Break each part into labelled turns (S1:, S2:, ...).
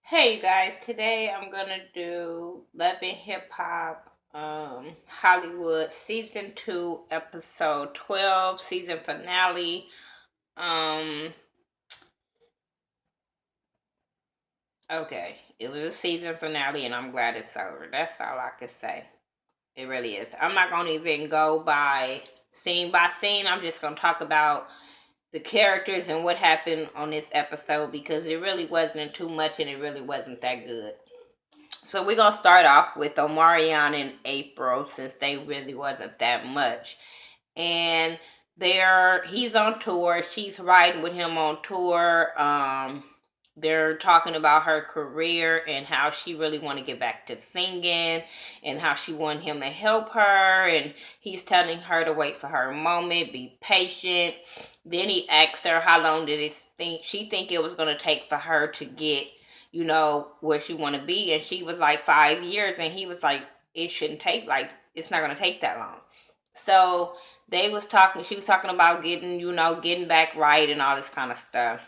S1: Hey you guys, today I'm gonna do Love and Hip Hop Hollywood Season 2 Episode 12 season finale. Um okay, it was a season finale and I'm glad it's over. That's all I can say. It really is. I'm not gonna even go by scene. I'm just gonna talk about the characters and what happened on this episode because it really wasn't too much and it really wasn't that good. So we're gonna start off with Omarion and April since they really wasn't that much. And he's on tour, she's riding with him on tour. They're talking about her career and how she really want to get back to singing and how she want him to help her, and he's telling her to wait for her moment, be patient. Then he asked her how long did she think it was going to take for her to get where she want to be, and she was like 5 years, and he was like it shouldn't take, like it's not going to take that long. So she was talking about getting back right and all this kind of stuff.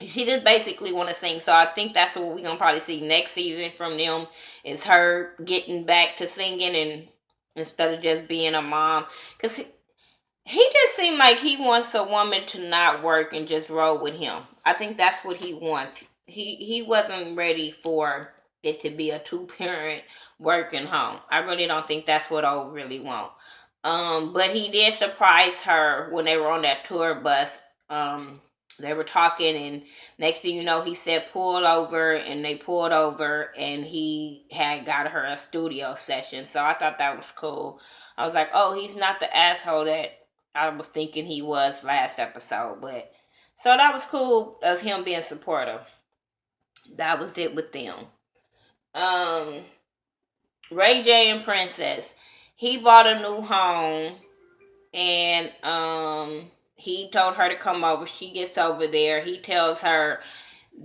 S1: She just basically want to sing. So I think that's what we're gonna probably see next season from them, is her getting back to singing, and instead of just being a mom. Because he just seemed like he wants a woman to not work and just roll with him. I think that's what he wants. He wasn't ready for it to be a two-parent working home. I really don't think that's what I really want. But he did surprise her when they were on that tour bus. They were talking, and next thing you know, he said pull over, and they pulled over, and he had got her a studio session. So I thought that was cool. I was like, oh, he's not the asshole that I was thinking he was last episode. But so that was cool of him being supportive. That was it with them. Um, Ray J and Princess. He bought a new home, and he told her to come over. She gets over there. He tells her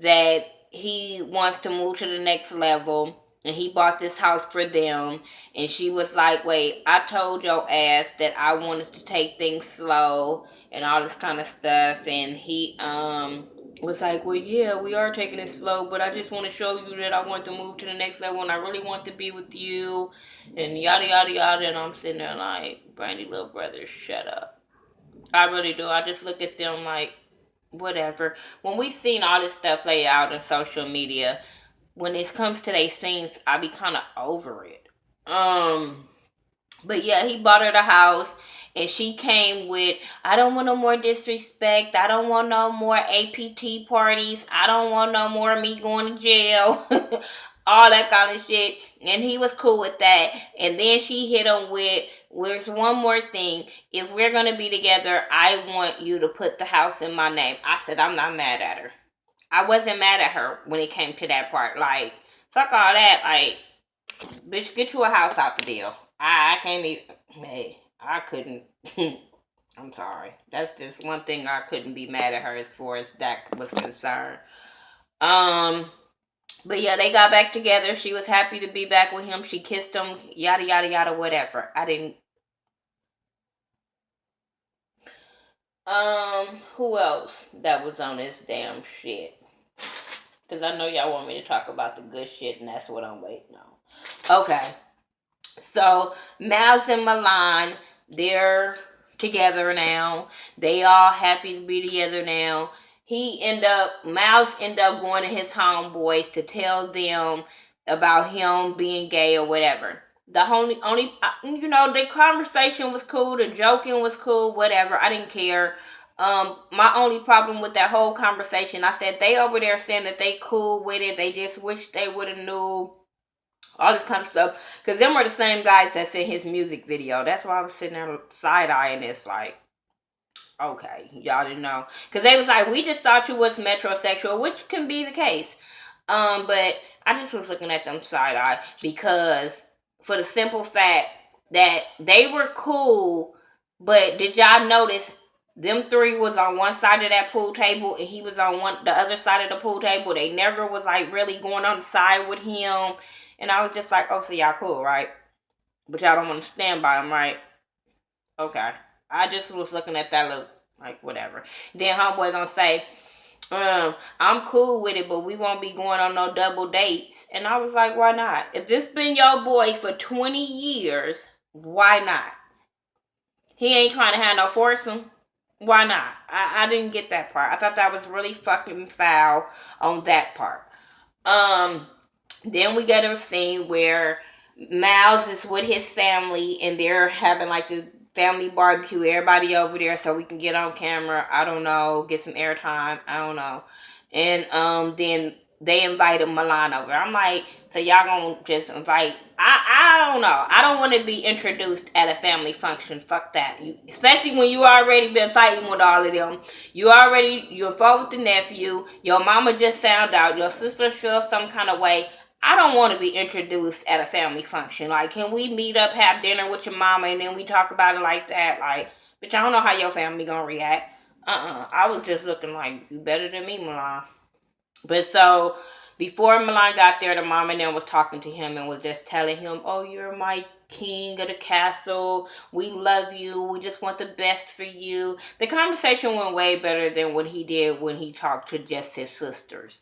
S1: that he wants to move to the next level, and he bought this house for them. And she was like, wait, I told your ass that I wanted to take things slow and all this kind of stuff. And he was like, well, yeah, we are taking it slow, but I just want to show you that I want to move to the next level and I really want to be with you, and yada yada yada. And I'm sitting there like, Brandy, little brother, shut up. I really do. I just look at them like, whatever. When we seen all this stuff play out in social media, when it comes to their scenes, I be kind of over it. Um, but yeah, he bought her the house, and she came with, I don't want no more disrespect. I don't want no more APT parties. I don't want no more me going to jail. All that kind of shit. And he was cool with that. And then she hit him with, there's one more thing. If we're going to be together, I want you to put the house in my name. I said, I'm not mad at her. I wasn't mad at her when it came to that part. Like, fuck all that. Like, bitch, get you a house out the deal. I can't even. Hey, I couldn't. I'm sorry. That's just one thing I couldn't be mad at her as far as that was concerned. Um, but yeah, they got back together. She was happy to be back with him. She kissed him. Yada yada yada. Whatever. I didn't. Who else that was on this damn shit? Because I know y'all want me to talk about the good shit, and that's what I'm waiting on. Okay. So Miles and Milan, they're together now. They all happy to be together now. Miles end up going to his homeboys to tell them about him being gay or whatever. The only the conversation was cool, the joking was cool, whatever. I didn't care. My only problem with that whole conversation, I said they over there saying that they cool with it. They just wish they would have knew all this kind of stuff, because them are the same guys that's in his music video. That's why I was sitting there side eyeing this, like, okay, y'all didn't know, because they was like, we just thought you was metrosexual, which can be the case. But I just was looking at them side eye because, for the simple fact that they were cool, but did y'all notice them three was on one side of that pool table and he was on the other side of the pool table? They never was like really going on the side with him. And I was just like, oh, so y'all cool, right? But y'all don't want to stand by him, right? Okay. I just was looking at that, look like whatever. Then homeboy gonna say, I'm cool with it, but we won't be going on no double dates. And I was like, why not? If this been your boy for 20 years, why not? He ain't trying to have no foursome. Why not? I didn't get that part. I thought that was really fucking foul on that part. Um, then we get a scene where Miles is with his family and they're having like the family barbecue. Everybody over there so we can get on camera. I don't know, get some airtime. I don't know. And then they invited Milan over. I'm like, so y'all gonna just invite? I don't know. I don't want to be introduced at a family function. Fuck that. Especially when you already been fighting with all of them. You're involved with the nephew. Your mama just found out. Your sister feels some kind of way. I don't want to be introduced at a family function. Like, can we meet up, have dinner with your mama, and then we talk about it like that? Like, bitch, I don't know how your family gonna react. I was just looking like, you better than me, Milan. But so, before Milan got there, the mom and them was talking to him and was just telling him, oh, you're my king of the castle. We love you. We just want the best for you. The conversation went way better than what he did when he talked to just his sisters.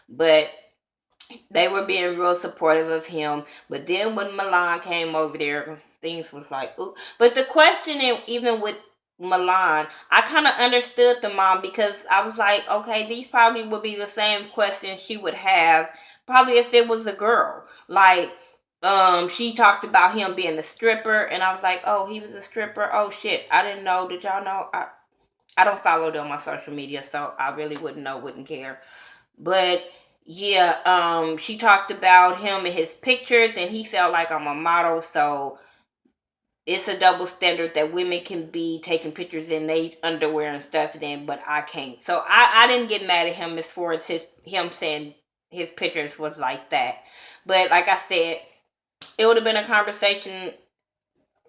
S1: But they were being real supportive of him. But then when Milan came over there, things was like, ooh. But the question, even with Milan, I kind of understood the mom because I was like, okay, these probably would be the same questions she would have probably if it was a girl. Like, she talked about him being a stripper, and I was like, oh, he was a stripper. Oh shit, I didn't know. Did y'all know? I don't follow them on social media, so I really wouldn't know, wouldn't care. But yeah, she talked about him and his pictures, and he felt like I'm a model, so it's a double standard that women can be taking pictures in they underwear and stuff, then but I can't. So I didn't get mad at him as far as him saying his pictures was like that. But like I said, it would have been a conversation.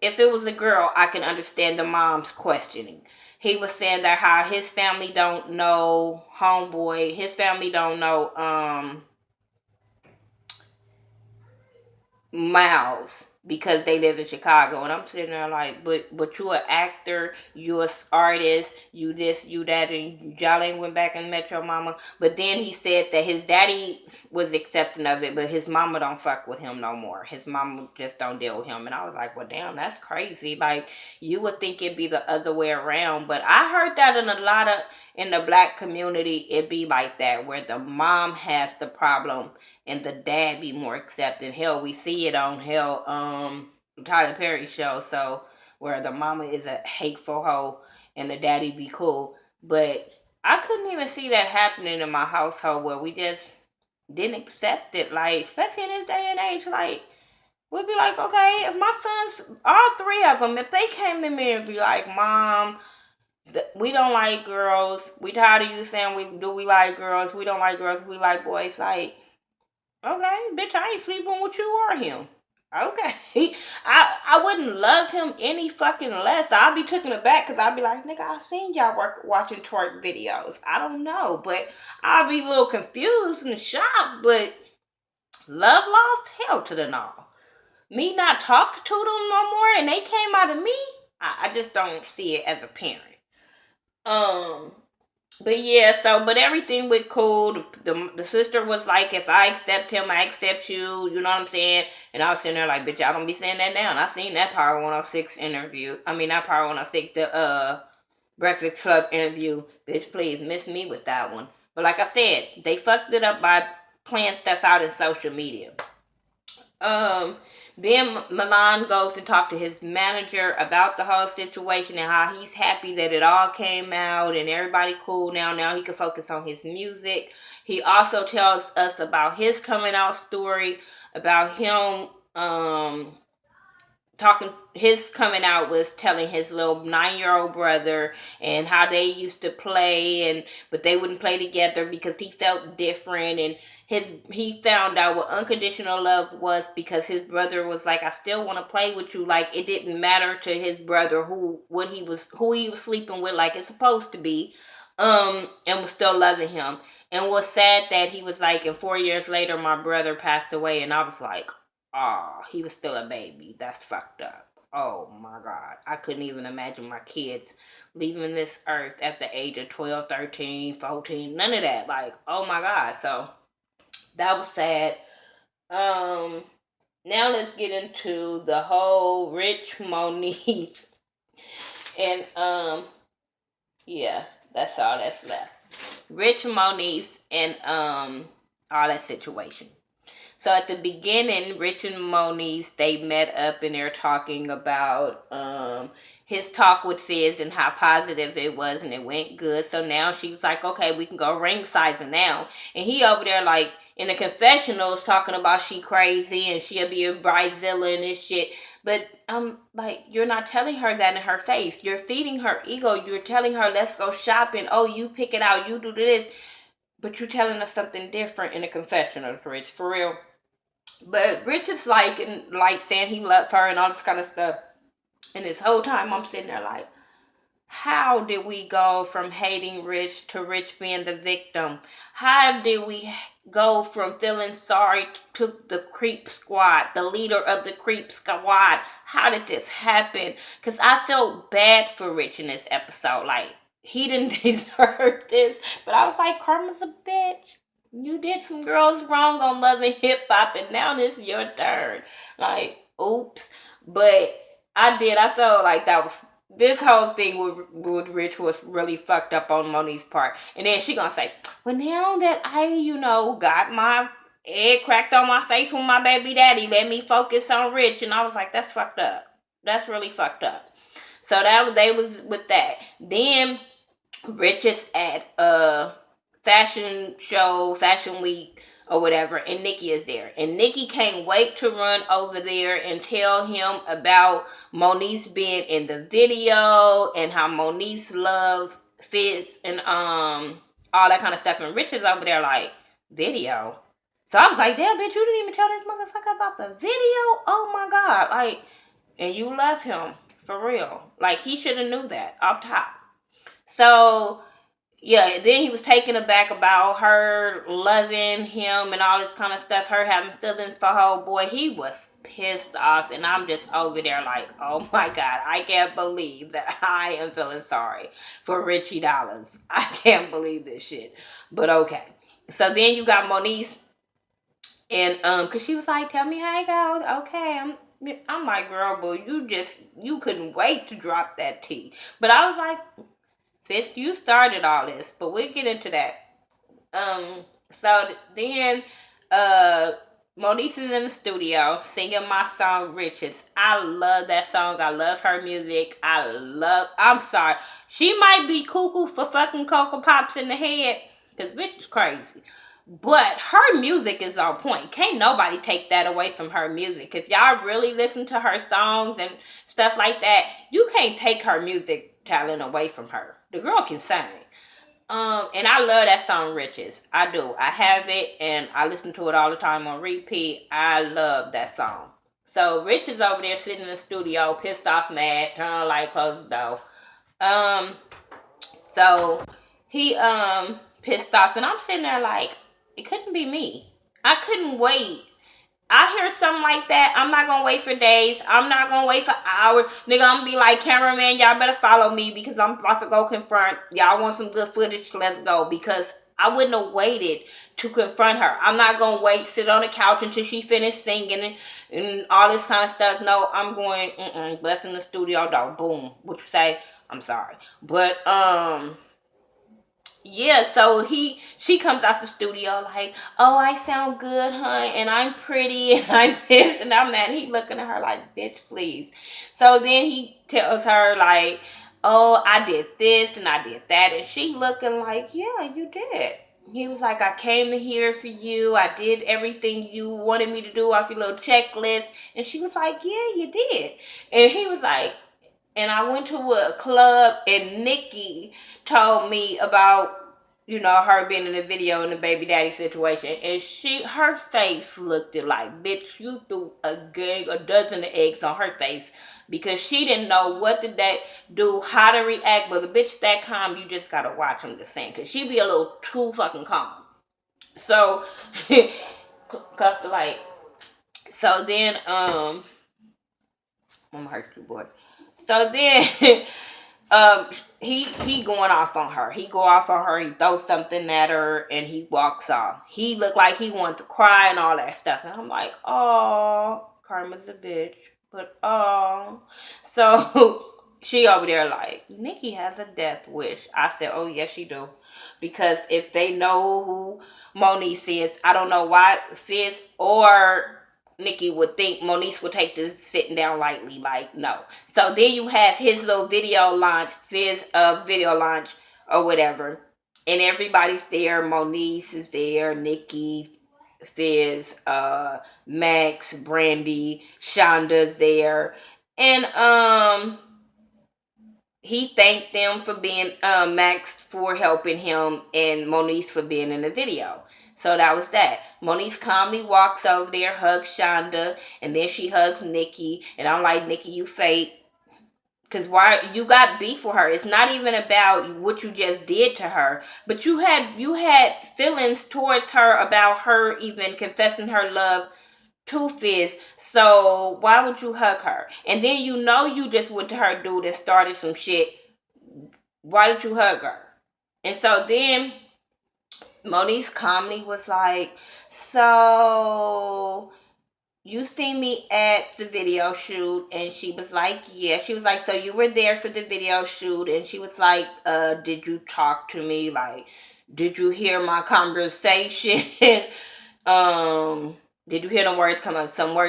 S1: If it was a girl, I can understand the mom's questioning. He was saying that how his family don't know homeboy, his family don't know Miles because they live in Chicago, and I'm sitting there like, but you an actor, you a artist, you this, you that, and y'all ain't went back and met your mama. But then he said that his daddy was accepting of it, but his mama don't fuck with him no more. His mama just don't deal with him, and I was like, well, damn, that's crazy. Like, you would think it'd be the other way around, but I heard that in the black community, it be like that where the mom has the problem and the dad be more accepting. Hell, we see it on Tyler Perry show, so where the mama is a hateful hoe and the daddy be cool. But I couldn't even see that happening in my household where we just didn't accept it. Like, especially in this day and age, like we'd be like, okay, if my sons, all three of them, if they came to me and be like, Mom, we don't like girls. We tired of you saying we like girls. We don't like girls. We like boys. Like, okay, bitch, I ain't sleeping with you or him. Okay. I wouldn't love him any fucking less. I'll be taken aback because I'll be like, nigga, I seen y'all watching twerk videos. I don't know, but I'll be a little confused and shocked, but love lost? Hell to the no. Me not talking to them no more and they came out of me? I just don't see it as a parent. Um, but yeah, so but everything went cool. The sister was like, if I accept him, I accept you. You know what I'm saying? And I was sitting there like, bitch, y'all don't be saying that now. And I seen that Power 106 interview. I mean, not Power 106, the Breakfast Club interview. Bitch, please miss me with that one. But like I said, they fucked it up by playing stuff out in social media. Um, then Milan goes to talk to his manager about the whole situation and how he's happy that it all came out and everybody cool now. Now he can focus on his music. He also tells us about his coming out story, about him talking his coming out was telling his little 9-year-old brother and how they used to play and but they wouldn't play together because he felt different and he found out what unconditional love was because his brother was like, I still want to play with you. Like, it didn't matter to his brother who he was sleeping with, like it's supposed to be, and was still loving him. And was sad that he was like, and 4 years later my brother passed away, and I was like, oh, he was still a baby. That's fucked up. Oh my God. I couldn't even imagine my kids leaving this earth at the age of 12, 13, 14, none of that. Like, oh my God. So that was sad. Now let's get into the whole Rich Moniz and yeah, that's all that's left. Rich Moniz and all that situation. So at the beginning, Rich and Moniz, they met up and they're talking about his talk with Fizz and how positive it was and it went good. So now she's like, okay, we can go ring sizing now. And he over there like in the confessionals talking about she crazy and she'll be a bridezilla and this shit. But like, you're not telling her that in her face. You're feeding her ego. You're telling her, let's go shopping. Oh, you pick it out. You do this. But you're telling us something different in the confessionals, Rich. For real. But Rich is like, and like saying he loved her and all this kind of stuff. And this whole time I'm sitting there like, how did we go from hating Rich to Rich being the victim? How did we go from feeling sorry to the creep squad, the leader of the creep squad? How did this happen? Because I felt bad for Rich in this episode. Like, he didn't deserve this. But I was like, karma's a bitch. You did some girls wrong on Love and Hip Hop, and now this is your turn. Like, oops. But I felt like that was, this whole thing with Rich was really fucked up on Monique's part. And then she gonna say, well, now that I, got my egg cracked on my face with my baby daddy, let me focus on Rich. And I was like, that's fucked up. That's really fucked up. So they was with that. Then Rich is at fashion show, fashion week, or whatever, and Nikki is there. And Nikki can't wait to run over there and tell him about Moniz being in the video and how Moniz loves Fitz and all that kind of stuff. And Rich is over there like, video? So I was like, damn, bitch, you didn't even tell this motherfucker about the video? Oh my God. Like, and you love him, for real. Like, he should have knew that off top. So yeah, then he was taken aback about her loving him and all this kind of stuff, her having feelings for her. Boy, he was pissed off, and I'm just over there like, oh my God, I can't believe that I am feeling sorry for Richie Dollars. I can't believe this shit. But okay. So then you got Moniz, and cause she was like, tell me how it goes. Okay, I'm like, girl, boy, you couldn't wait to drop that tea. But I was like, Fitz, you started all this, but we'll get into that. So then, Moniz is in the studio singing my song Riches. I love that song. I love her music. I'm sorry. She might be cuckoo for fucking Cocoa Pops in the head, because bitch is crazy. But her music is on point. Can't nobody take that away from her music. If y'all really listen to her songs and stuff like that, you can't take her music talent away from her. The girl can sing. And I love that song Riches. I do. I have it and I listen to it all the time on repeat. I love that song. So Rich is over there sitting in the studio, pissed off, mad, turn on the light, close the door. So he pissed off, and I'm sitting there like, it couldn't be me. I couldn't wait. I hear something like that, I'm not gonna wait for days. I'm not gonna wait for hours. Nigga, I'm gonna be like, cameraman, y'all better follow me because I'm about to go confront. Y'all want some good footage? Let's go. Because I wouldn't have waited to confront her. I'm not gonna wait, sit on the couch until she finished singing and all this kind of stuff. No, I'm going, blessing the studio door. Boom. What you say? I'm sorry. But, yeah, so she comes out the studio like, oh, I sound good, huh? And I'm pretty and I'm this and I'm that. And he looking at her like, bitch, please. So then he tells her like, oh, I did this and I did that. And she looking like, yeah, you did. He was like, I came here for you. I did everything you wanted me to do off your little checklist. And she was like, yeah, you did. And he was like, and I went to a club and Nikki told me about, her being in the video in the baby daddy situation. And her face looked it like, bitch, you threw a dozen of eggs on her face because she didn't know what to do, how to react. But the bitch that calm, you just gotta watch him to sing because she be a little too fucking calm. So, cut the light. So then, I'm gonna hurt you, boy. So then um he going off on her. He go off on her. He throws something at her and he walks off. He looked like he wanted to cry and all that stuff. And I'm like, oh, Karma's a bitch. But oh, so she over there like, Nikki has a death wish. I said, oh yes, she do, because if they know who Moniz is, I don't know why Fizz or Nikki would think Moniz would take this sitting down lightly. Like, no. So then you have his little video launch, Fizz video launch or whatever. And everybody's there. Moniz is there, Nikki, Fizz, Max, Brandy, Shonda's there. And he thanked them for being Max for helping him and Moniz for being in the video. So that was that. Moniz calmly walks over there, hugs Shonda, and then she hugs Nikki. And I'm like, Nikki, you fake. Because why you got beef with her? It's not even about what you just did to her, but you had feelings towards her about her even confessing her love to Fizz. So why would you hug her? And then you just went to her dude and started some shit. Why did you hug her? And so then Moniz calmly was like, so you see me at the video shoot? And she was like, yeah. She was like, so you were there for the video shoot? And she was like, did you talk to me? Like, did you hear my conversation? Did you hear some words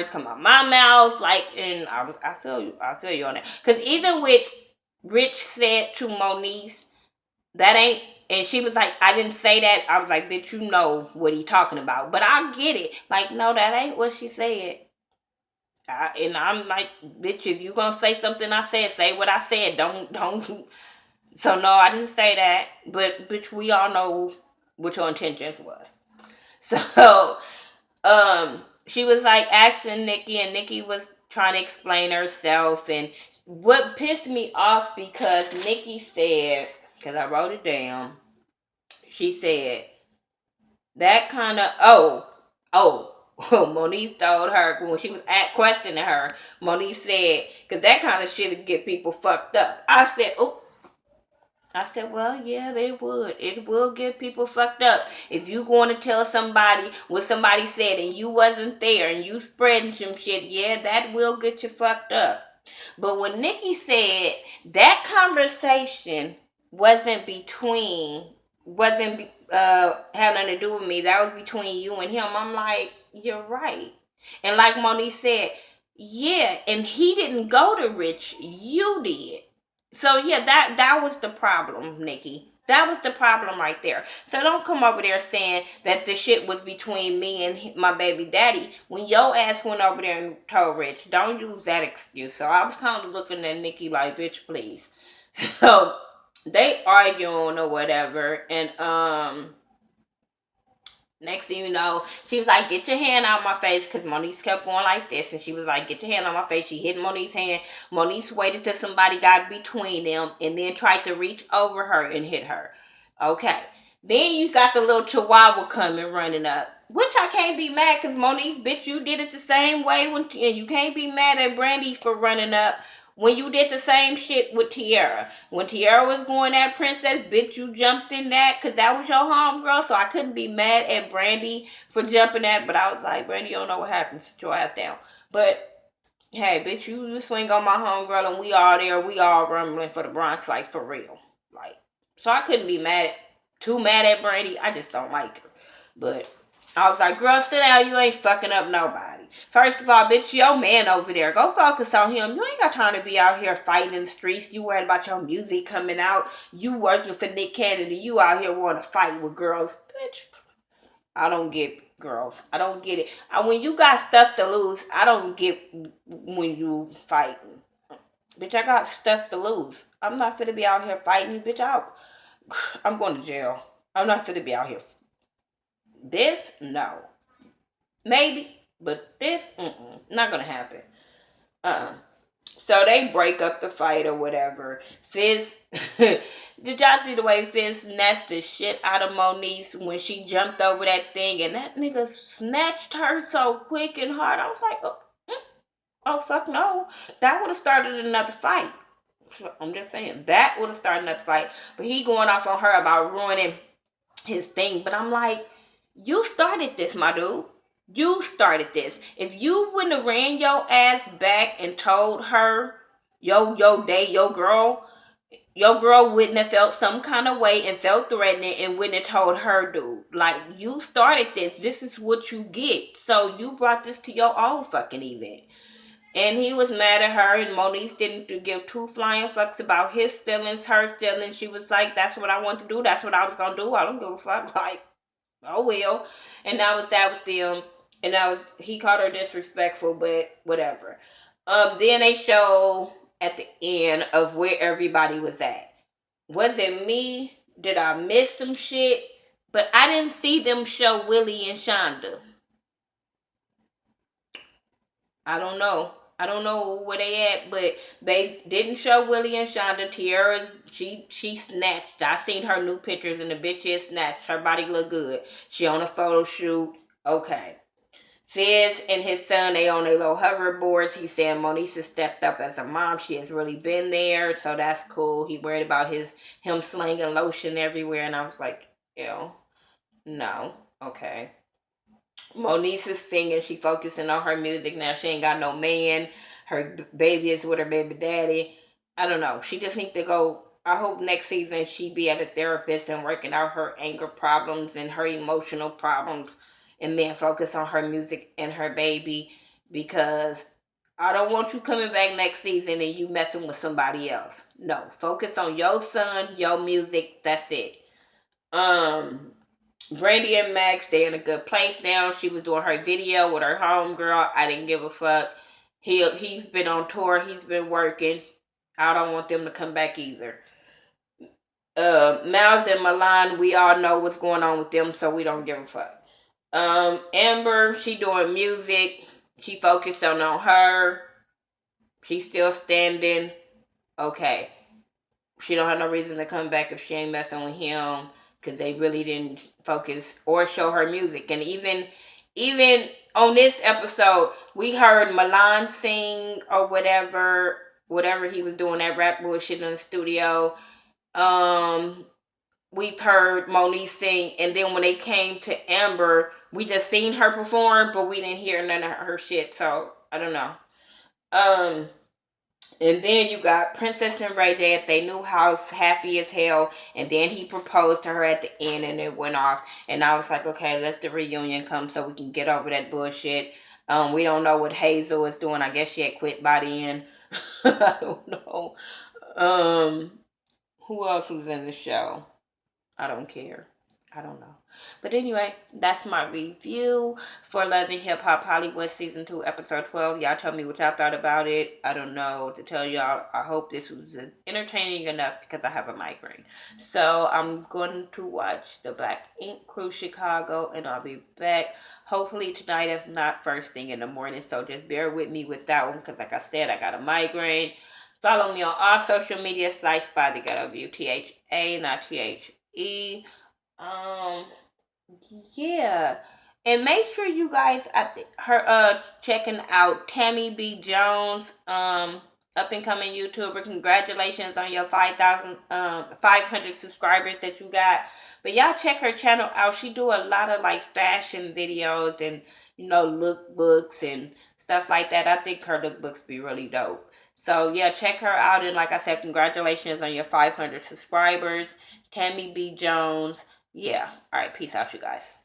S1: come out my mouth? Like, and I feel you on that. Because even with Rich said to Moniz, that ain't, and she was like, I didn't say that. I was like, bitch, you know what he talking about. But I get it. Like, no, that ain't what she said. And I'm like, bitch, if you gonna say something I said, say what I said. Don't. So no, I didn't say that. But bitch, we all know what your intentions was. So, she was like asking Nikki, and Nikki was trying to explain herself. And what pissed me off, because Nikki said, because I wrote it down, she said that kind of Moniz told her when she was questioning her. Moniz said, because that kind of shit would get people fucked up. I said, well, yeah, they would. It will get people fucked up. If you going to tell somebody what somebody said and you wasn't there and you spreading some shit, yeah, that will get you fucked up. But when Nikki said that conversation wasn't had nothing to do with me, that was between you and him, I'm like, you're right. And like Moniz said, yeah, and he didn't go to Rich, you did. So yeah, that was the problem, Nikki. That was the problem right there. So don't come over there saying that the shit was between me and my baby daddy when your ass went over there and told Rich. Don't use that excuse. So I was kind of looking at Nikki like, bitch, please. So they arguing or whatever, and next thing you know, she was like, get your hand out my face, because Moniz kept going like this. And she was like, get your hand out my face. She hit Moniz's hand. Moniz waited till somebody got between them and then tried to reach over her and hit her. Okay. Then you got the little chihuahua coming running up. Which I can't be mad, because Moniz, bitch, you did it the same way. And you can't be mad at Brandy for running up when you did the same shit with Tiara. When Tiara was going at Princess, bitch, you jumped in that because that was your homegirl. So I couldn't be mad at Brandy for jumping that. But I was like, Brandy, you don't know what happened. Sit your ass down. But hey, bitch, you swing on my homegirl and we all there. We all rumbling for the Bronx, like, for real. Like, so I couldn't be too mad at Brandy. I just don't like her. But I was like, girl, sit down. You ain't fucking up nobody. First of all, bitch, your man over there. Go focus on him. You ain't got time to be out here fighting in the streets. You worried about your music coming out. You working for Nick Cannon. You out here wanting to fight with girls. Bitch, I don't get girls. I don't get it. When you got stuff to lose, I don't get when you fighting. Bitch, I got stuff to lose. I'm not finna be out here fighting you, bitch. I'm going to jail. I'm not finna be out here. This, no. Maybe, but this, not gonna happen. So they break up the fight or whatever. Fizz, did y'all see the way Fizz snatched the shit out of Moniz when she jumped over that thing, and that nigga snatched her so quick and hard? I was like, oh fuck no. That would have started another fight. I'm just saying that would have started another fight. But he going off on her about ruining his thing. But I'm like, you started this, my dude. You started this. If you wouldn't have ran your ass back and told her, your girl wouldn't have felt some kind of way and felt threatening and wouldn't have told her dude. Like, you started this. This is what you get. So you brought this to your own fucking event. And he was mad at her, and Moniz didn't give two flying fucks about his feelings, her feelings. She was like, that's what I want to do. That's what I was going to do. I don't give a fuck. Like, oh well. And that was that with them. And that was, he called her disrespectful, but whatever. Then they show at the end of where everybody was at. Was it me? Did I miss some shit? But I didn't see them show Willie and Shonda. I don't know. I don't know where they at, but they didn't show Willie and Shonda. Tiara, she snatched. I seen her new pictures and the bitch is snatched. Her body look good. She on a photo shoot. Okay. Fizz and his son, they on their little hoverboards. He's saying Moniz has stepped up as a mom. She has really been there, so that's cool. He worried about him slinging lotion everywhere, and I was like, ew, no, okay. Moniz is singing. She focusing on her music now. She ain't got no man. Her baby is with her baby daddy. I don't know. She just need to go. I hope next season she be at a therapist and working out her anger problems and her emotional problems, and then focus on her music and her baby, because I don't want you coming back next season and you messing with somebody else. No, focus on your son, your music. That's it. Um, Brandy and Max, they in a good place now. She was doing her video with her homegirl. I didn't give a fuck. He's been on tour. He's been working. I don't want them to come back either. Miles and Milan, we all know what's going on with them, so we don't give a fuck. Amber, she doing music. She focusing on her. She's still standing. Okay. She don't have no reason to come back if she ain't messing with him, because they really didn't focus or show her music. And even on this episode, we heard Milan sing or whatever he was doing, that rap bullshit in the studio. We've heard Moniz sing, and then when they came to Amber, we just seen her perform, but we didn't hear none of her shit. So I don't know. And then you got Princess and Ray J at their new house, happy as hell. And then he proposed to her at the end, and it went off. And I was like, okay, let the reunion come so we can get over that bullshit. We don't know what Hazel is doing. I guess she had quit by the end. I don't know. Who else was in the show? I don't care. I don't know. But anyway, that's my review for Love and Hip Hop Hollywood Season 2, Episode 12. Y'all tell me what y'all thought about it. I don't know what to tell y'all. I hope this was entertaining enough because I have a migraine. So I'm going to watch the Black Ink Crew Chicago, and I'll be back hopefully tonight, if not first thing in the morning. So just bear with me with that one because, like I said, I got a migraine. Follow me on all social media sites by The Ghetto View, THA, not THE. Yeah. And make sure you guys checking out Tammy B. Jones, up and coming YouTuber. Congratulations on your 500 subscribers that you got. But y'all check her channel out. She do a lot of like fashion videos and lookbooks and stuff like that. I think her lookbooks be really dope. So yeah, check her out, and like I said, congratulations on your 500 subscribers. Tammy B. Jones. Yeah. All right. Peace out, you guys.